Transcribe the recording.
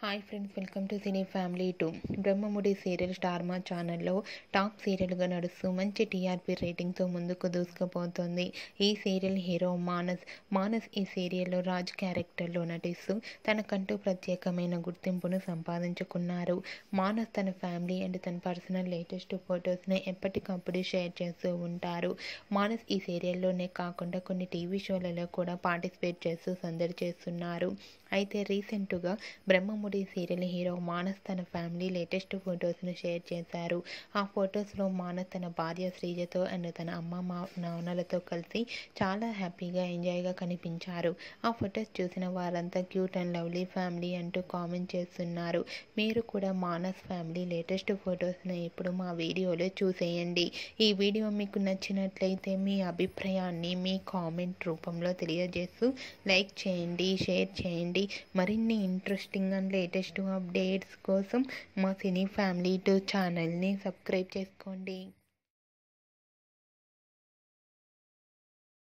Hi friends, welcome to cine family 2. Brahmamudi serial star మా ఛానల్లో top సీరియల్గా నడుస్తూ మంచి టీఆర్పీ రేటింగ్తో ముందుకు దూసుకుపోతుంది. ఈ సీరియల్ హీరో మానస్ ఈ సీరియల్లో రాజ్ క్యారెక్టర్లో నటిస్తూ తనకంటూ ప్రత్యేకమైన గుర్తింపును సంపాదించుకున్నారు. మానస్ తన ఫ్యామిలీ అండ్ తన పర్సనల్ లేటెస్ట్ ఫొటోస్ని ఎప్పటికప్పుడు షేర్ చేస్తూ ఉంటారు. మానస్ ఈ సీరియల్లోనే కాకుండా కొన్ని టీవీ షోలలో కూడా పార్టిసిపేట్ చేస్తూ సందడి చేస్తున్నారు. అయితే రీసెంట్గా బ్రహ్మముడి సీరియల్ హీరో మానస్ తన ఫ్యామిలీ లేటెస్ట్ ఫొటోస్ను షేర్ చేశారు. ఆ ఫొటోస్లో మానస్ తన భార్య శ్రీజతో అండ్ తన అమ్మ నాన్నలతో కలిసి చాలా హ్యాపీగా ఎంజాయ్గా కనిపించారు. ఆ ఫొటోస్ చూసిన వారంతా క్యూట్ అండ్ లవ్లీ ఫ్యామిలీ అంటూ కామెంట్ చేస్తున్నారు. మీరు కూడా మానస్ ఫ్యామిలీ లేటెస్ట్ ఫొటోస్ను ఇప్పుడు మా వీడియోలో చూసేయండి. ఈ వీడియో మీకు నచ్చినట్లయితే మీ అభిప్రాయాన్ని మీ కామెంట్ రూపంలో తెలియజేస్తూ లైక్ చేయండి, షేర్ చేయండి. మరిన్ని ఇంట్రెస్టింగ్ అండ్ లేటెస్ట్ అప్డేట్స్ కోసం మా సినీ ఫ్యామిలీ 2 ఛానల్ని సబ్స్క్రైబ్ చేసుకోండి.